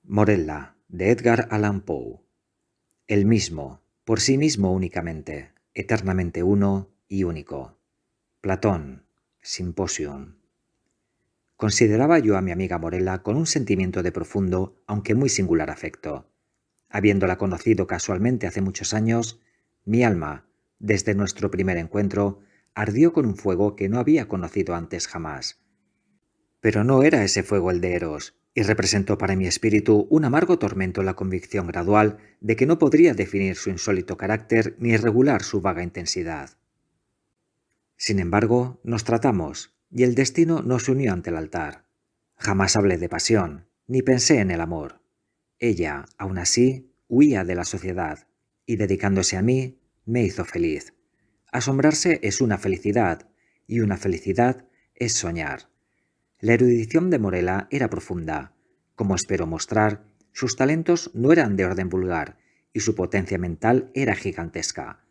Morella, de Edgar Allan Poe. El mismo, por sí mismo únicamente, eternamente uno y único. Platón, Simposium. Consideraba yo a mi amiga Morella con un sentimiento de profundo, aunque muy singular afecto. Habiéndola conocido casualmente hace muchos años, mi alma, desde nuestro primer encuentro, ardió con un fuego que no había conocido antes jamás. Pero no era ese fuego el de Eros, y representó para mi espíritu un amargo tormento la convicción gradual de que no podría definir su insólito carácter ni regular su vaga intensidad. Sin embargo, nos tratamos, y el destino nos unió ante el altar. Jamás hablé de pasión, ni pensé en el amor. Ella, aun así, huía de la sociedad, y dedicándose a mí, me hizo feliz. Asombrarse es una felicidad, y una felicidad es soñar. La erudición de Morella era profunda. Como espero mostrar, sus talentos no eran de orden vulgar, y su potencia mental era gigantesca.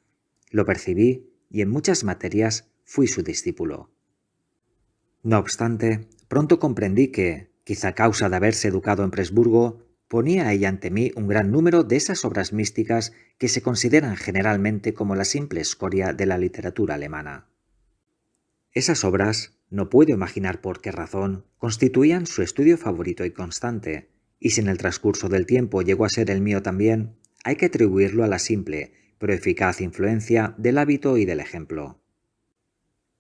Lo percibí, y en muchas materias fui su discípulo. No obstante, pronto comprendí que, quizá a causa de haberse educado en Presburgo, ponía ella ante mí un gran número de esas obras místicas que se consideran generalmente como la simple escoria de la literatura alemana. Esas obras, no puedo imaginar por qué razón, constituían su estudio favorito y constante, y si en el transcurso del tiempo llegó a ser el mío también, hay que atribuirlo a la simple, pero eficaz influencia del hábito y del ejemplo.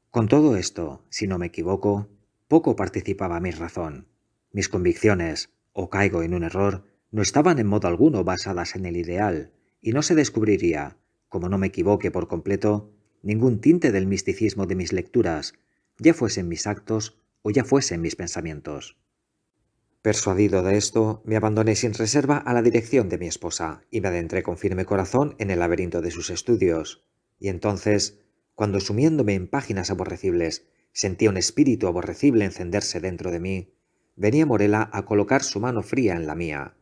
Con todo esto, si no me equivoco, poco participaba mi razón. Mis convicciones, o caigo en un error, no estaban en modo alguno basadas en el ideal, y no se descubriría, como no me equivoque por completo, ningún tinte del misticismo de mis lecturas, ya fuesen mis actos o ya fuesen mis pensamientos. Persuadido de esto, me abandoné sin reserva a la dirección de mi esposa y me adentré con firme corazón en el laberinto de sus estudios. Y entonces, cuando sumiéndome en páginas aborrecibles, sentía un espíritu aborrecible encenderse dentro de mí, venía Morella a colocar su mano fría en la mía,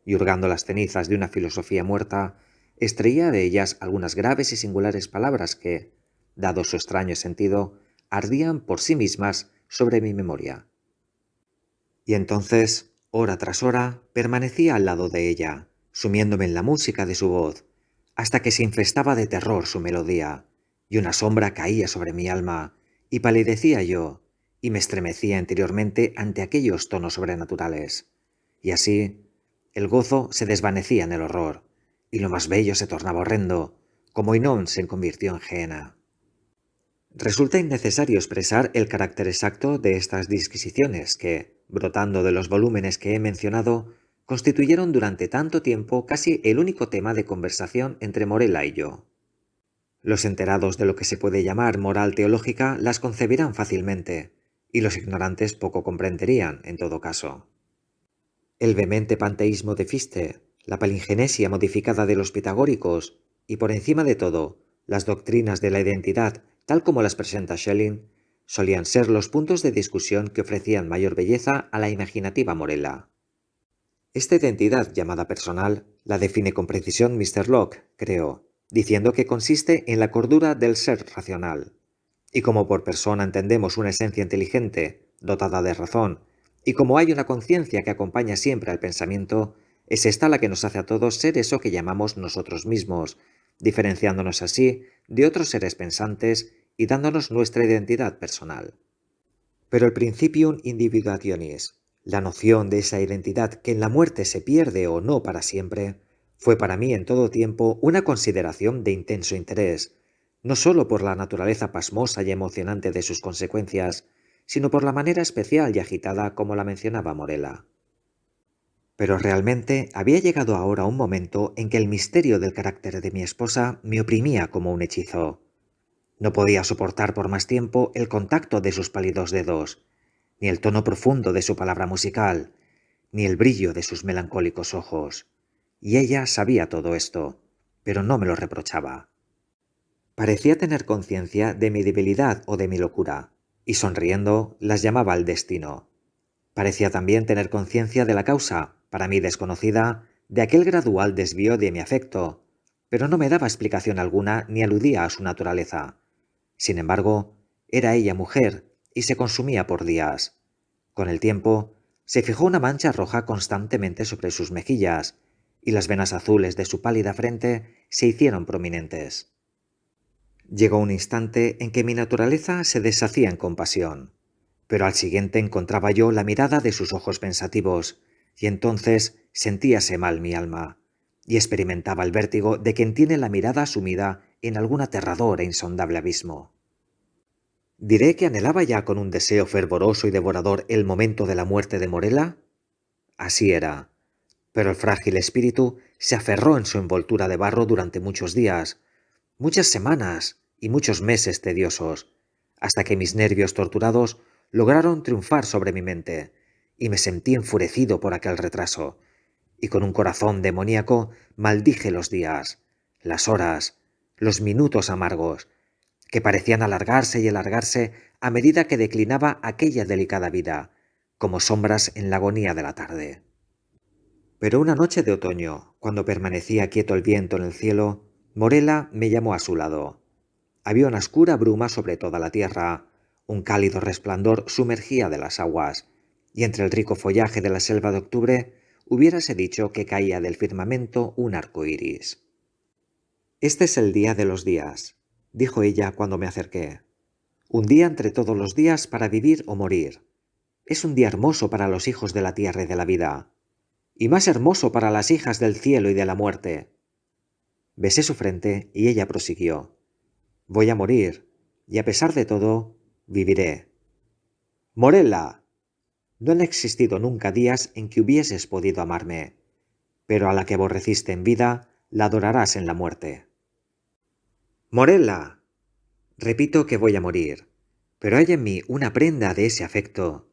y hurgando las cenizas de una filosofía muerta, extraía de ellas algunas graves y singulares palabras que, dado su extraño sentido, ardían por sí mismas sobre mi memoria. Y entonces, hora tras hora, permanecía al lado de ella, sumiéndome en la música de su voz, hasta que se infestaba de terror su melodía, y una sombra caía sobre mi alma, y palidecía yo, y me estremecía interiormente ante aquellos tonos sobrenaturales. Y así, el gozo se desvanecía en el horror, y lo más bello se tornaba horrendo, como Inón se convirtió en Gehenna. Resulta innecesario expresar el carácter exacto de estas disquisiciones que, brotando de los volúmenes que he mencionado, constituyeron durante tanto tiempo casi el único tema de conversación entre Morella y yo. Los enterados de lo que se puede llamar moral teológica las concebirán fácilmente, y los ignorantes poco comprenderían, en todo caso. El vehemente panteísmo de Fichte, la palingenesia modificada de los pitagóricos, y por encima de todo, las doctrinas de la identidad tal como las presenta Schelling, solían ser los puntos de discusión que ofrecían mayor belleza a la imaginativa Morella. Esta identidad llamada personal la define con precisión Mr. Locke, creo, diciendo que consiste en la cordura del ser racional. Y como por persona entendemos una esencia inteligente, dotada de razón, y como hay una conciencia que acompaña siempre al pensamiento, es esta la que nos hace a todos ser eso que llamamos nosotros mismos, diferenciándonos así de otros seres pensantes y dándonos nuestra identidad personal. Pero el principium individuationis, la noción de esa identidad que en la muerte se pierde o no para siempre, fue para mí en todo tiempo una consideración de intenso interés, no sólo por la naturaleza pasmosa y emocionante de sus consecuencias, sino por la manera especial y agitada como la mencionaba Morella. Pero realmente había llegado ahora un momento en que el misterio del carácter de mi esposa me oprimía como un hechizo. No podía soportar por más tiempo el contacto de sus pálidos dedos, ni el tono profundo de su palabra musical, ni el brillo de sus melancólicos ojos. Y ella sabía todo esto, pero no me lo reprochaba. Parecía tener conciencia de mi debilidad o de mi locura, y sonriendo las llamaba al destino. Parecía también tener conciencia de la causa, para mí desconocida, de aquel gradual desvío de mi afecto, pero no me daba explicación alguna ni aludía a su naturaleza. Sin embargo, era ella mujer y se consumía por días. Con el tiempo, se fijó una mancha roja constantemente sobre sus mejillas, y las venas azules de su pálida frente se hicieron prominentes. Llegó un instante en que mi naturaleza se deshacía en compasión, pero al siguiente encontraba yo la mirada de sus ojos pensativos, y entonces sentíase mal mi alma, y experimentaba el vértigo de quien tiene la mirada sumida en algún aterrador e insondable abismo. ¿Diré que anhelaba ya con un deseo fervoroso y devorador el momento de la muerte de Morella? Así era, pero el frágil espíritu se aferró en su envoltura de barro durante muchos días, muchas semanas y muchos meses tediosos, hasta que mis nervios torturados lograron triunfar sobre mi mente, y me sentí enfurecido por aquel retraso, y con un corazón demoníaco maldije los días, las horas, los minutos amargos, que parecían alargarse y alargarse a medida que declinaba aquella delicada vida, como sombras en la agonía de la tarde. Pero una noche de otoño, cuando permanecía quieto el viento en el cielo, Morella me llamó a su lado. Había una oscura bruma sobre toda la tierra, un cálido resplandor sumergía de las aguas, y entre el rico follaje de la selva de octubre hubiérase dicho que caía del firmamento un arco iris. «Este es el día de los días», dijo ella cuando me acerqué. «Un día entre todos los días para vivir o morir. Es un día hermoso para los hijos de la tierra y de la vida, y más hermoso para las hijas del cielo y de la muerte». Besé su frente y ella prosiguió. «Voy a morir, y a pesar de todo, viviré». «Morella, no han existido nunca días en que hubieses podido amarme, pero a la que aborreciste en vida, la adorarás en la muerte». «Morella, repito que voy a morir, pero hay en mí una prenda de ese afecto,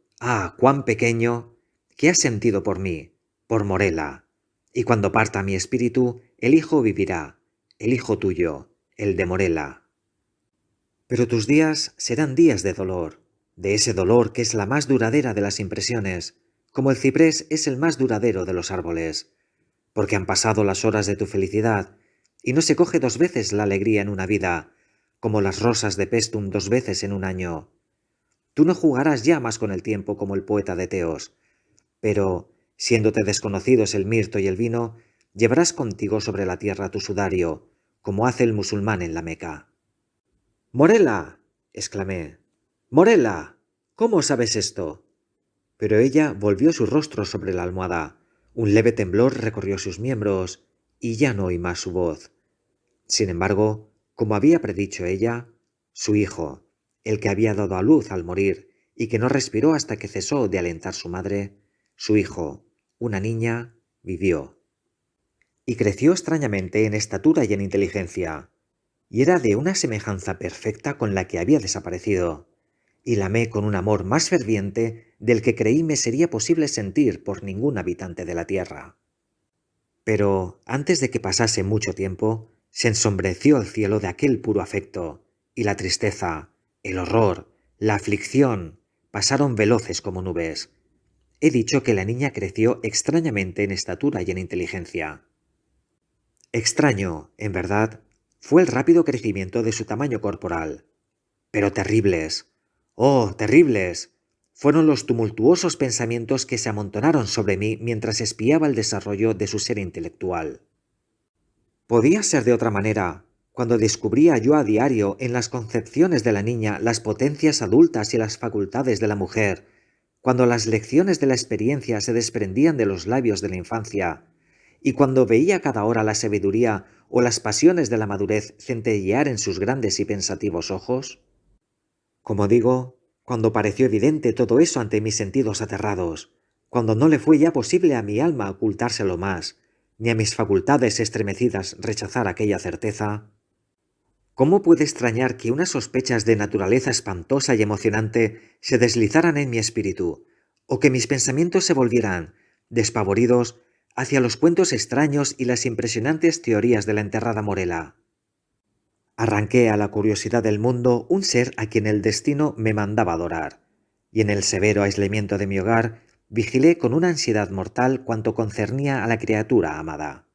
cuán pequeño, que has sentido por mí, por Morella, y cuando parta mi espíritu, el hijo vivirá, el hijo tuyo, el de Morella. Pero tus días serán días de dolor, de ese dolor que es la más duradera de las impresiones, como el ciprés es el más duradero de los árboles, porque han pasado las horas de tu felicidad, y no se coge dos veces la alegría en una vida, como las rosas de Pestum dos veces en un año. Tú no jugarás ya más con el tiempo como el poeta de Teos, pero, siéndote desconocidos el mirto y el vino, llevarás contigo sobre la tierra tu sudario, como hace el musulmán en la Meca. «Morella», exclamé. «Morella, ¿cómo sabes esto?» Pero ella volvió su rostro sobre la almohada. Un leve temblor recorrió sus miembros, y ya no oí más su voz. Sin embargo, como había predicho ella, su hijo, el que había dado a luz al morir y que no respiró hasta que cesó de alentar su madre, su hijo, una niña, vivió. Y creció extrañamente en estatura y en inteligencia, y era de una semejanza perfecta con la que había desaparecido, y la amé con un amor más ferviente del que creí me sería posible sentir por ningún habitante de la tierra. Pero antes de que pasase mucho tiempo, se ensombreció el cielo de aquel puro afecto, y la tristeza, el horror, la aflicción pasaron veloces como nubes. He dicho que la niña creció extrañamente en estatura y en inteligencia. Extraño, en verdad, fue el rápido crecimiento de su tamaño corporal. Pero terribles, ¡oh, terribles!, fueron los tumultuosos pensamientos que se amontonaron sobre mí mientras espiaba el desarrollo de su ser intelectual. Podía ser de otra manera, cuando descubría yo a diario en las concepciones de la niña las potencias adultas y las facultades de la mujer, cuando las lecciones de la experiencia se desprendían de los labios de la infancia, y cuando veía cada hora la sabiduría o las pasiones de la madurez centellear en sus grandes y pensativos ojos. Como digo, cuando pareció evidente todo eso ante mis sentidos aterrados, cuando no le fue ya posible a mi alma ocultárselo más, ni a mis facultades estremecidas rechazar aquella certeza, ¿cómo puede extrañar que unas sospechas de naturaleza espantosa y emocionante se deslizaran en mi espíritu, o que mis pensamientos se volvieran, despavoridos, hacia los cuentos extraños y las impresionantes teorías de la enterrada Morella? Arranqué a la curiosidad del mundo un ser a quien el destino me mandaba adorar, y en el severo aislamiento de mi hogar vigilé con una ansiedad mortal cuanto concernía a la criatura amada.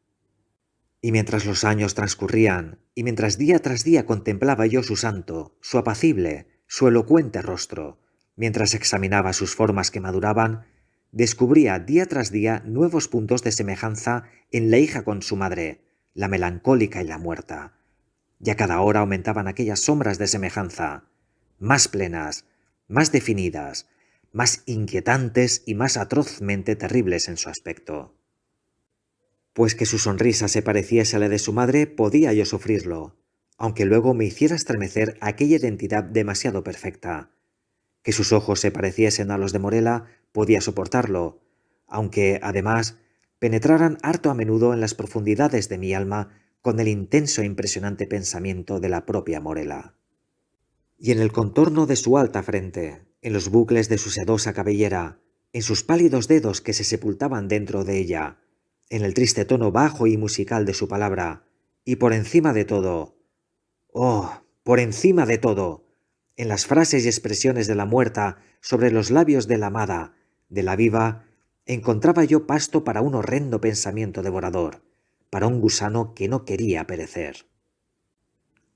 Y mientras los años transcurrían, y mientras día tras día contemplaba yo su santo, su apacible, su elocuente rostro, mientras examinaba sus formas que maduraban, descubría día tras día nuevos puntos de semejanza en la hija con su madre, la melancólica y la muerta. Y a cada hora aumentaban aquellas sombras de semejanza, más plenas, más definidas, más inquietantes y más atrozmente terribles en su aspecto. Pues que su sonrisa se pareciese a la de su madre podía yo sufrirlo, aunque luego me hiciera estremecer aquella identidad demasiado perfecta. Que sus ojos se pareciesen a los de Morela podía soportarlo, aunque, además, penetraran harto a menudo en las profundidades de mi alma con el intenso e impresionante pensamiento de la propia Morela. Y en el contorno de su alta frente, en los bucles de su sedosa cabellera, en sus pálidos dedos que se sepultaban dentro de ella, en el triste tono bajo y musical de su palabra, y por encima de todo, oh, por encima de todo, en las frases y expresiones de la muerta sobre los labios de la amada, de la viva, encontraba yo pasto para un horrendo pensamiento devorador, para un gusano que no quería perecer.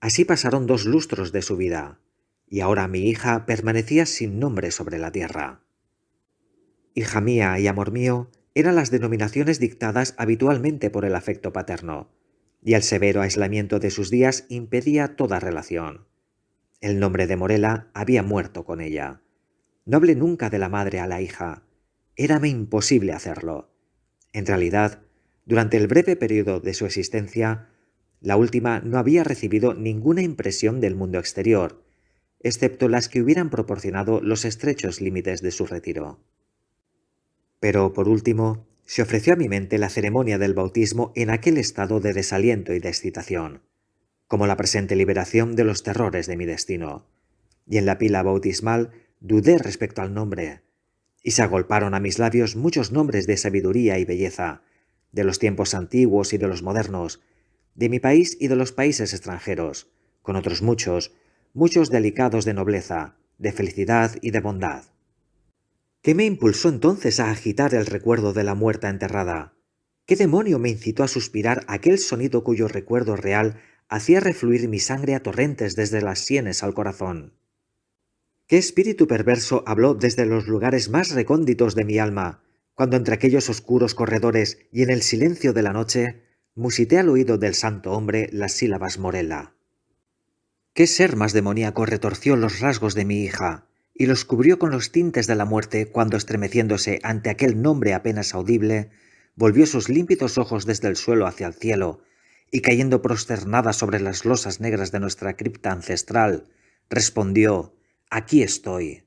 Así pasaron 2 lustros de su vida, y ahora mi hija permanecía sin nombre sobre la tierra. Hija mía y amor mío eran las denominaciones dictadas habitualmente por el afecto paterno, y el severo aislamiento de sus días impedía toda relación. El nombre de Morela había muerto con ella. No hablé nunca de la madre a la hija. Érame imposible hacerlo. En realidad, durante el breve periodo de su existencia, la última no había recibido ninguna impresión del mundo exterior, excepto las que hubieran proporcionado los estrechos límites de su retiro. Pero, por último, se ofreció a mi mente la ceremonia del bautismo en aquel estado de desaliento y de excitación, como la presente liberación de los terrores de mi destino, y en la pila bautismal dudé respecto al nombre, y se agolparon a mis labios muchos nombres de sabiduría y belleza, de los tiempos antiguos y de los modernos, de mi país y de los países extranjeros, con otros muchos, muchos delicados de nobleza, de felicidad y de bondad. ¿Qué me impulsó entonces a agitar el recuerdo de la muerta enterrada? ¿Qué demonio me incitó a suspirar aquel sonido cuyo recuerdo real hacía refluir mi sangre a torrentes desde las sienes al corazón? ¿Qué espíritu perverso habló desde los lugares más recónditos de mi alma, cuando entre aquellos oscuros corredores y en el silencio de la noche musité al oído del santo hombre las sílabas Morela? ¿Qué ser más demoníaco retorció los rasgos de mi hija y los cubrió con los tintes de la muerte cuando, estremeciéndose ante aquel nombre apenas audible, volvió sus límpidos ojos desde el suelo hacia el cielo y, cayendo prosternada sobre las losas negras de nuestra cripta ancestral, respondió: «Aquí estoy».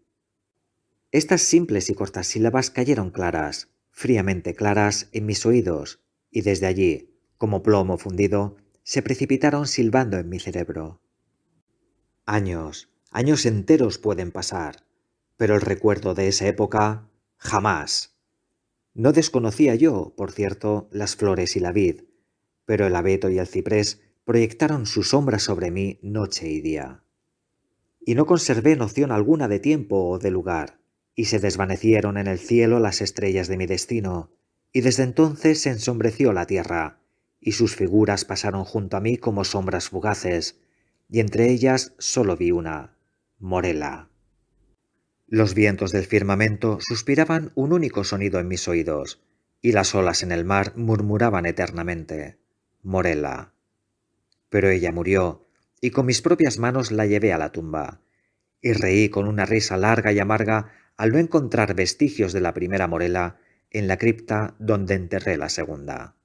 Estas simples y cortas sílabas cayeron claras, fríamente claras, en mis oídos, y desde allí, como plomo fundido, se precipitaron silbando en mi cerebro. Años, años enteros pueden pasar, pero el recuerdo de esa época, jamás. No desconocía yo, por cierto, las flores y la vid, pero el abeto y el ciprés proyectaron su sombra sobre mí noche y día. Y no conservé noción alguna de tiempo o de lugar, y se desvanecieron en el cielo las estrellas de mi destino, y desde entonces se ensombreció la tierra, y sus figuras pasaron junto a mí como sombras fugaces, y entre ellas solo vi una, Morela. Los vientos del firmamento suspiraban un único sonido en mis oídos, y las olas en el mar murmuraban eternamente, Morela. Pero ella murió, y con mis propias manos la llevé a la tumba, y reí con una risa larga y amarga al no encontrar vestigios de la primera Morela en la cripta donde enterré la segunda.